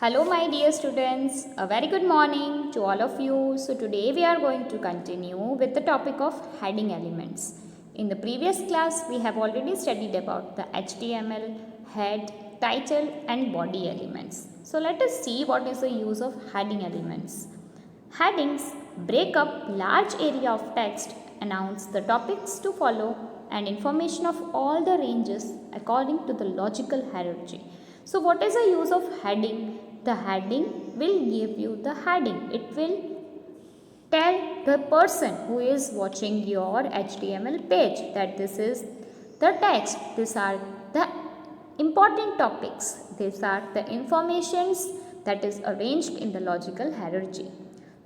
Hello my dear students, a very good morning to all of you. So today we are going to continue with the topic of heading elements. In the previous class we have already studied about the HTML, head, title and body elements. So let us see what is the use of heading elements. Headings break up large area of text, announce the topics to follow and information of all the ranges according to the logical hierarchy. So what is the use of heading? The heading will give you the heading. It will tell the person who is watching your HTML page that this is the text. These are the important topics. These are the informations that is arranged in the logical hierarchy.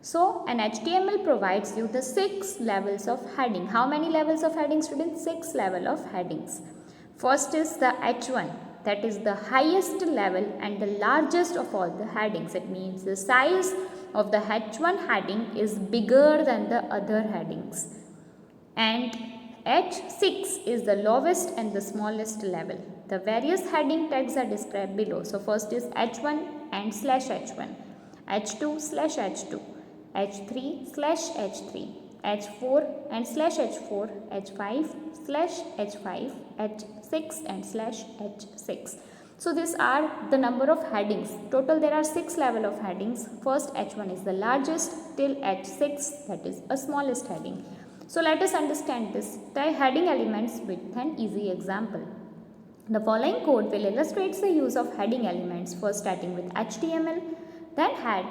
So an HTML provides you the 6 levels of heading. How many levels of heading, students? 6 level of headings. First is the H1, that is the highest level and the largest of all the headings. It means the size of the H1 heading is bigger than the other headings. And H6 is the lowest and the smallest level. The various heading tags are described below. So first is H1 and slash H1, H2 slash H2, H3 slash H3, H4 and slash H4, H5 slash H5, H6 and slash H6. So these are the number of headings. Total there are 6 level of headings. First H1 is the largest till H6, that is a smallest heading. So let us understand this heading elements with an easy example. The following code will illustrate the use of heading elements, first starting with HTML, then head,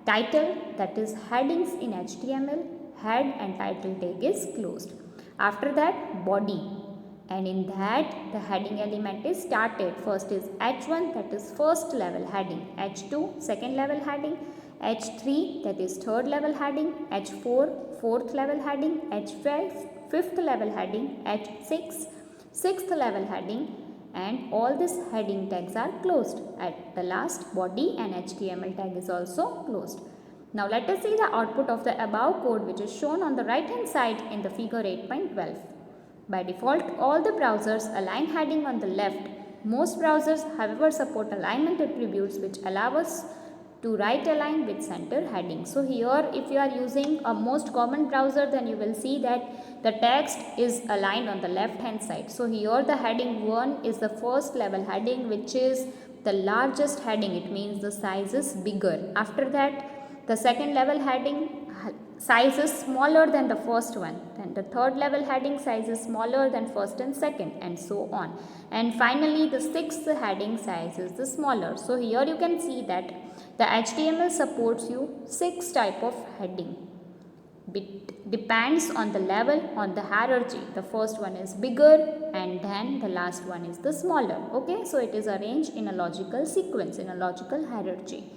title, that is headings in HTML, head and title tag is closed. After that body, and in that the heading element is started. First is H1, that is first level heading, H2 second level heading, H3 that is third level heading, H4 fourth level heading, H5 fifth level heading, H6 sixth level heading, and all these heading tags are closed. At the last body and HTML tag is also closed. Now let us see the output of the above code, which is shown on the right hand side in the figure 8.12. By default, all the browsers align heading on the left. Most browsers however support alignment attributes which allow us to right align with center heading. So here if you are using a most common browser, then you will see that the text is aligned on the left hand side. So here the heading 1 is the first level heading, which is the largest heading. It means the size is bigger. After that the second level heading size is smaller than the first one, then the third level heading size is smaller than first and second, and so on. And finally the sixth heading size is the smaller. So here you can see that the HTML supports you 6 type of heading. It depends on the level, on the hierarchy. The first one is bigger and then the last one is the smaller. Okay, so it is arranged in a logical sequence, in a logical hierarchy.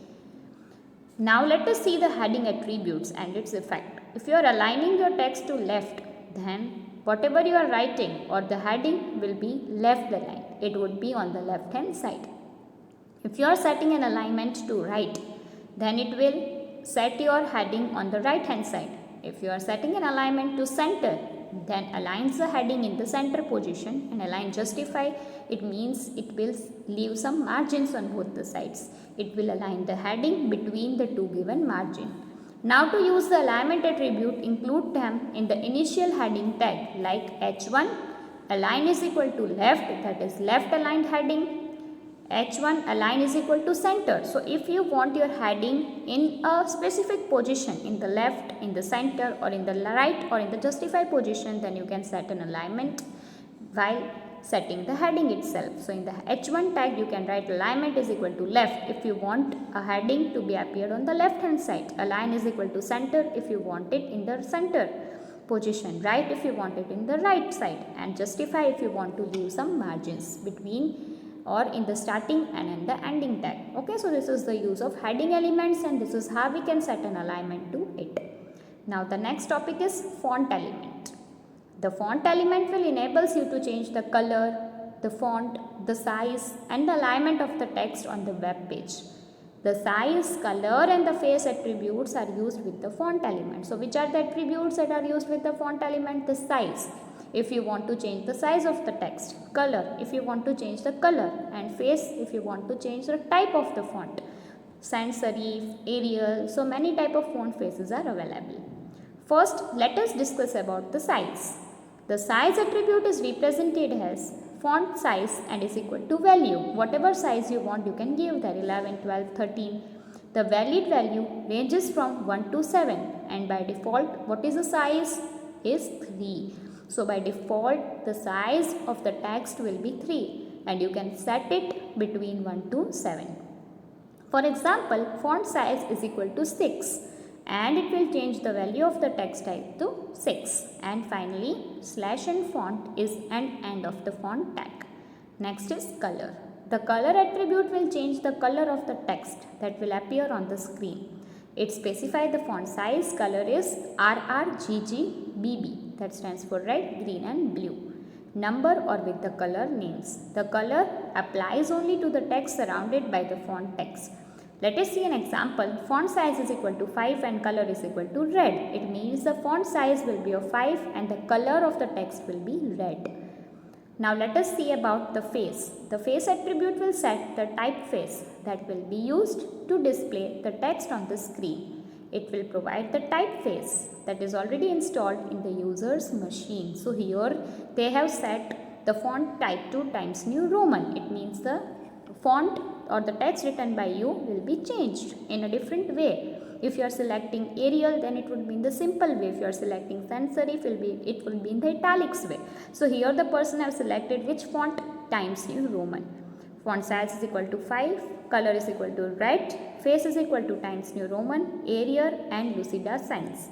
Now let us see the heading attributes and its effect. If you are aligning your text to left, then whatever you are writing or the heading will be left aligned. It would be on the left hand side. If you are setting an alignment to right, then it will set your heading on the right hand side. If you are setting an alignment to center, then aligns the heading in the center position, and align justify, it means it will leave some margins on both the sides. It will align the heading between the two given margin. Now to use the alignment attribute, include them in the initial heading tag like H1 align is equal to left, that is left aligned heading. H1 align is equal to center. So if you want your heading in a specific position, in the left, in the center or in the right or in the justify position, then you can set an alignment while setting the heading itself. So in the H1 tag you can write alignment is equal to left if you want a heading to be appeared on the left hand side. Align is equal to center if you want it in the center position. Right if you want it in the right side. And justify if you want to leave some margins between or in the starting and in the ending tag. Okay, so this is the use of heading elements and this is how we can set an alignment to it. Now the next topic is font element. The font element will enables you to change the color, the font, the size and the alignment of the text on the web page. The size, color and the face attributes are used with the font element. So which are the attributes that are used with the font element? The size, if you want to change the size of the text, color if you want to change the color, and face if you want to change the type of the font. sans serif, Arial, so many type of font faces are available. First, let us discuss about the size. The size attribute is represented as font size and is equal to value. Whatever size you want, you can give there, 11, 12, 13. The valid value ranges from 1 to 7, and by default, what is the size? Is 3. So by default, the size of the text will be 3, and you can set it between 1 to 7. For example, font size is equal to 6, and it will change the value of the text type to 6. And finally, slash and font is an end of the font tag. Next is color. The color attribute will change the color of the text that will appear on the screen. It specifies the font size. Color is RRGGBB, that stands for red, green and blue. Number or with the color names. The color applies only to the text surrounded by the font text. Let us see an example. Font size is equal to 5 and color is equal to red. It means the font size will be of 5 and the color of the text will be red. Now let us see about the face. The face attribute will set the typeface that will be used to display the text on the screen. It will provide the typeface that is already installed in the user's machine. So here they have set the font type to Times New Roman. It means the font or the text written by you will be changed in a different way. If you are selecting Arial, then it would be in the simple way. If you are selecting sans serif, it will be in the italics way. So here the person have selected which font? Times New Roman. Font size is equal to 5, color is equal to red, face is equal to Times New Roman, Arial and Lucida Sans.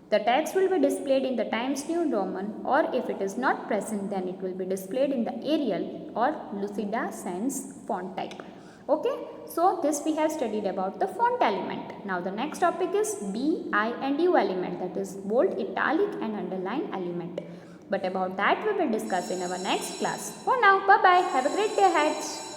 The text will be displayed in the Times New Roman, or if it is not present, then it will be displayed in the Arial or Lucida Sans font type. Okay, so this we have studied about the font element. Now the next topic is B, I and U element, that is bold, italic and underline element. But about that we will discuss in our next class. For now, bye bye. Have a great day ahead.